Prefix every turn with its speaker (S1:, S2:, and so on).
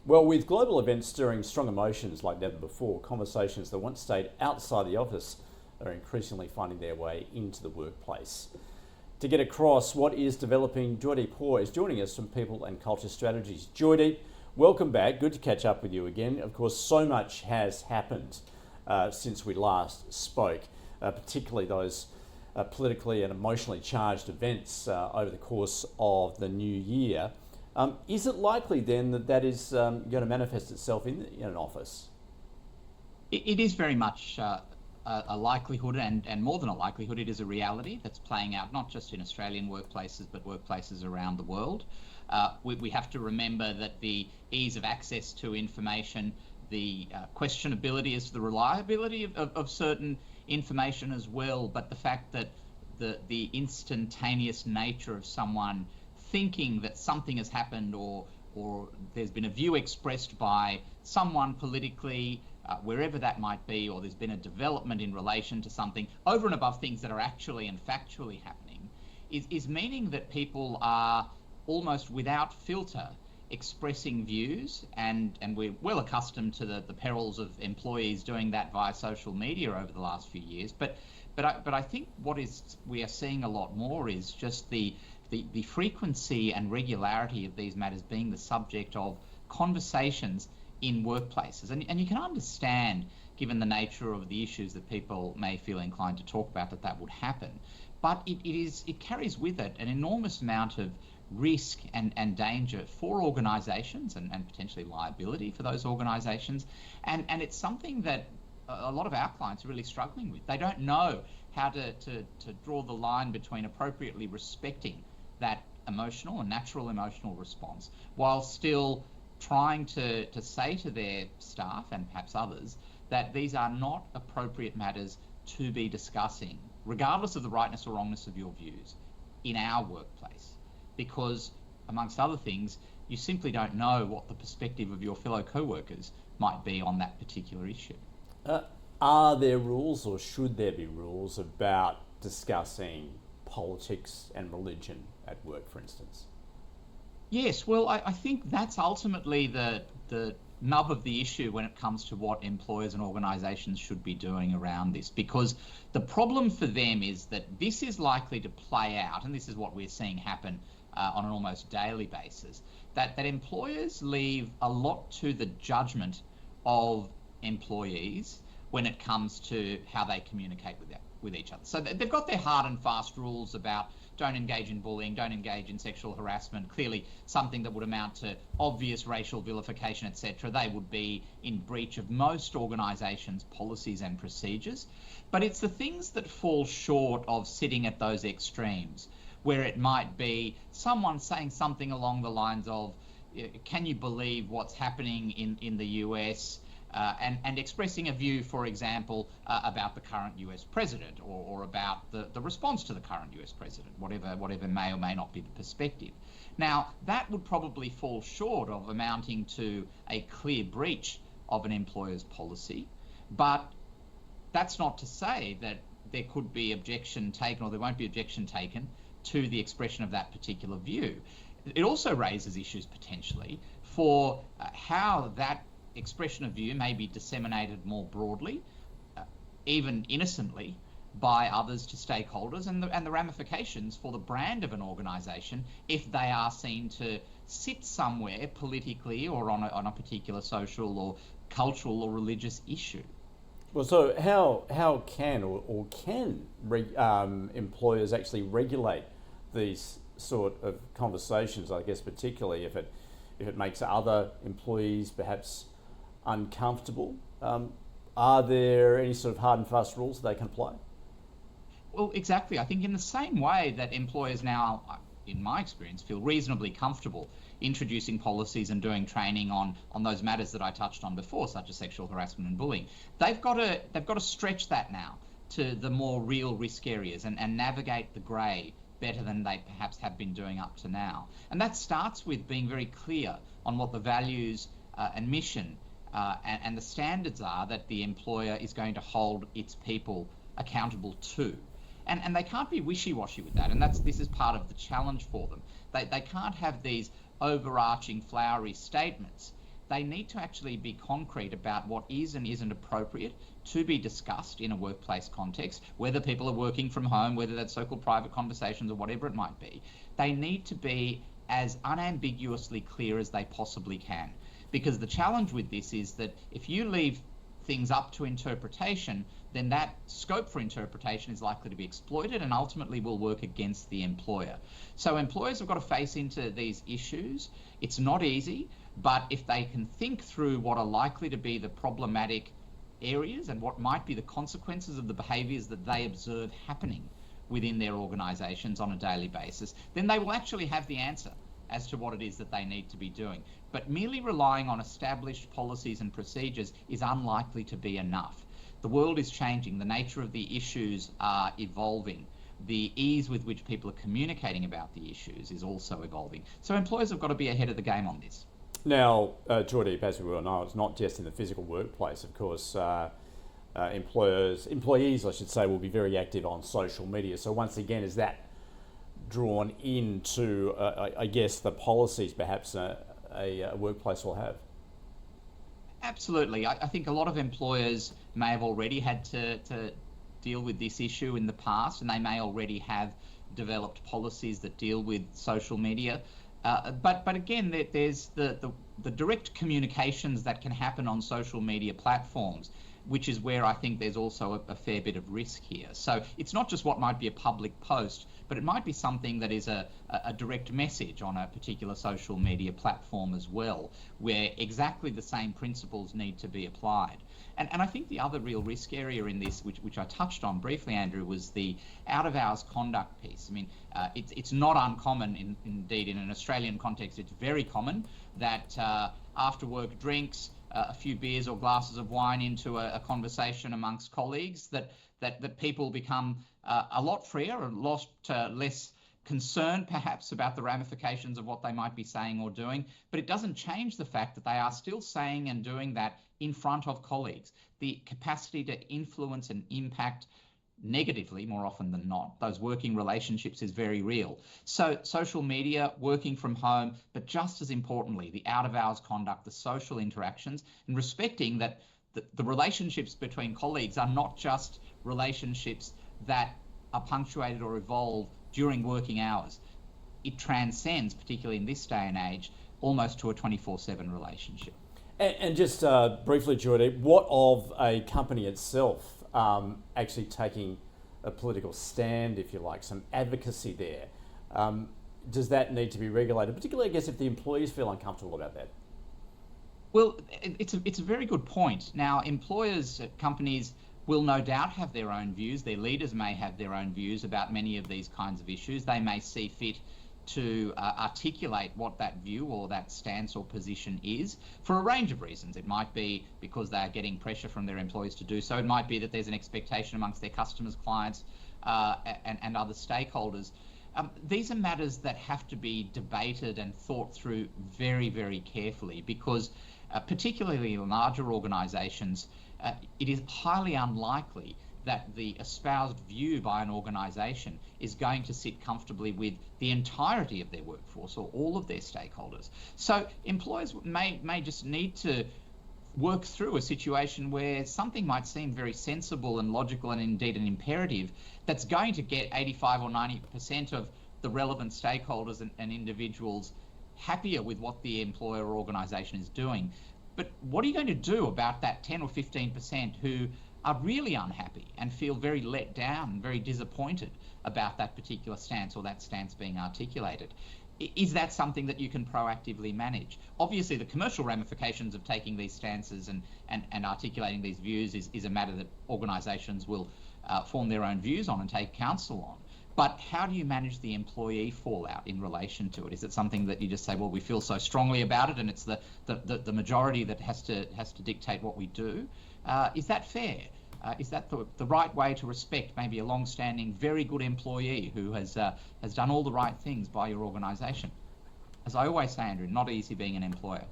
S1: Well, with global events stirring strong emotions like never before, conversations that once stayed outside the office are increasingly finding their way into the workplace. To get across what is developing, Joydeep Hor is joining us from People and Culture Strategies. Joydeep, welcome back. Good to catch up with you again. Of course, so much has happened since we last spoke, particularly those politically and emotionally charged events over the course of the new year. Is it likely then that that is going to manifest itself in an office?
S2: It is very much a likelihood, and more than a likelihood, it is a reality that's playing out not just in Australian workplaces, but workplaces around the world. We have to remember that the ease of access to information, the questionability as to the reliability of certain information as well, but the fact that the instantaneous nature of someone thinking that something has happened or there's been a view expressed by someone politically, wherever that might be, or there's been a development in relation to something over and above things that are actually and factually happening, is meaning that people are almost without filter expressing views, and we're well accustomed to the perils of employees doing that via social media over the last few years. But I think we are seeing a lot more is just the frequency and regularity of these matters being the subject of conversations in workplaces. And you can understand, given the nature of the issues that people may feel inclined to talk about, that would happen. But it carries with it an enormous amount of risk and danger for organisations and potentially liability for those organisations. And it's something that a lot of our clients are really struggling with. They don't know how to draw the line between appropriately respecting that emotional and natural emotional response while still trying to say to their staff and perhaps others that these are not appropriate matters to be discussing, regardless of the rightness or wrongness of your views, in our workplace. Because, amongst other things, you simply don't know what the perspective of your fellow co-workers might be on that particular issue.
S1: Are there rules, or should there be rules, about discussing politics and religion at work, for instance?
S2: Yes, well, I think that's ultimately the nub of the issue when it comes to what employers and organisations should be doing around this, because the problem for them is that this is likely to play out, and this is what we're seeing happen on an almost daily basis, that employers leave a lot to the judgment of employees when it comes to how they communicate with each other. So they've got their hard and fast rules about don't engage in bullying, don't engage in sexual harassment, clearly something that would amount to obvious racial vilification, etc. They would be in breach of most organisations' policies and procedures. But it's the things that fall short of sitting at those extremes, where it might be someone saying something along the lines of, can you believe what's happening in the US? And expressing a view, for example, about the current US president or about the response to the current US president, whatever may or may not be the perspective. Now, that would probably fall short of amounting to a clear breach of an employer's policy, but that's not to say that there could be objection taken or there won't be objection taken to the expression of that particular view. It also raises issues potentially for how that expression of view may be disseminated more broadly, even innocently, by others to stakeholders, and the ramifications for the brand of an organisation if they are seen to sit somewhere politically or on a particular social or cultural or religious issue.
S1: Well, so how can employers actually regulate these sort of conversations? I guess particularly if it makes other employees perhaps uncomfortable. Are there any sort of hard and fast rules that they can apply?
S2: Well, exactly. I think in the same way that employers now, in my experience, feel reasonably comfortable introducing policies and doing training on those matters that I touched on before, such as sexual harassment and bullying, they've got to stretch that now to the more real risk areas and navigate the grey better than they perhaps have been doing up to now. And that starts with being very clear on what the values and mission and the standards are that the employer is going to hold its people accountable to. And they can't be wishy-washy with that, and this is part of the challenge for them. They can't have these overarching flowery statements they need to actually be concrete about what is and isn't appropriate to be discussed in a workplace context, whether people are working from home, whether that's so-called private conversations or whatever it might be. They need to be as unambiguously clear as they possibly can. Because the challenge with this is that if you leave things up to interpretation, then that scope for interpretation is likely to be exploited and ultimately will work against the employer. So employers have got to face into these issues. It's not easy, but if they can think through what are likely to be the problematic areas and what might be the consequences of the behaviours that they observe happening within their organisations on a daily basis, then they will actually have the answer as to what it is that they need to be doing. But merely relying on established policies and procedures is unlikely to be enough. The world is changing, the nature of the issues are evolving, the ease with which people are communicating about the issues is also evolving. So employers have got to be ahead of the game on this.
S1: Now, Joydeep, as we well know, it's not just in the physical workplace. Of course, employees, I should say, will be very active on social media. So once again, is that drawn into, I guess, the policies perhaps a workplace will have?
S2: Absolutely. I think a lot of employers may have already had to deal with this issue in the past, and they may already have developed policies that deal with social media. But again, there's the direct communications that can happen on social media platforms, which is where I think there's also a fair bit of risk here. So it's not just what might be a public post, but it might be something that is a direct message on a particular social media platform as well, where exactly the same principles need to be applied. And I think the other real risk area in this, which I touched on briefly, Andrew, was the out-of-hours conduct piece. I mean, it's not uncommon, indeed, in an Australian context, it's very common that after-work drinks, a few beers or glasses of wine into a conversation amongst colleagues, that people become a lot freer or less concerned perhaps about the ramifications of what they might be saying or doing, but it doesn't change the fact that they are still saying and doing that in front of colleagues. The capacity to influence and impact negatively, more often than not, those working relationships is very real. So social media, working from home, but just as importantly, the out-of-hours conduct, the social interactions, and respecting that the relationships between colleagues are not just relationships that are punctuated or evolve during working hours. It transcends, particularly in this day and age, almost to a 24/7 relationship.
S1: And just briefly, Joydeep, what of a company itself actually taking a political stand, if you like, some advocacy there? Does that need to be regulated, particularly, I guess, if the employees feel uncomfortable about that?
S2: Well, it's a very good point. Now, employers, companies will no doubt have their own views. Their leaders may have their own views about many of these kinds of issues. They may see fit to articulate what that view or that stance or position is for a range of reasons. It might be because they are getting pressure from their employees to do so. It might be that there's an expectation amongst their customers, clients, and other stakeholders. These are matters that have to be debated and thought through very, very carefully because particularly in larger organisations, it is highly unlikely that the espoused view by an organisation is going to sit comfortably with the entirety of their workforce or all of their stakeholders. So employers may just need to work through a situation where something might seem very sensible and logical and indeed an imperative that's going to get 85 or 90% of the relevant stakeholders and individuals happier with what the employer or organisation is doing. But what are you going to do about that 10 or 15% who are really unhappy and feel very let down and very disappointed about that particular stance or that stance being articulated? Is that something that you can proactively manage? Obviously, the commercial ramifications of taking these stances and articulating these views is a matter that organisations will form their own views on and take counsel on. But how do you manage the employee fallout in relation to it? Is it something that you just say, well, we feel so strongly about it and it's the majority that has to dictate what we do? Is that fair? Is that the right way to respect maybe a long-standing, very good employee who has done all the right things by your organisation? As I always say, Andrew, not easy being an employer.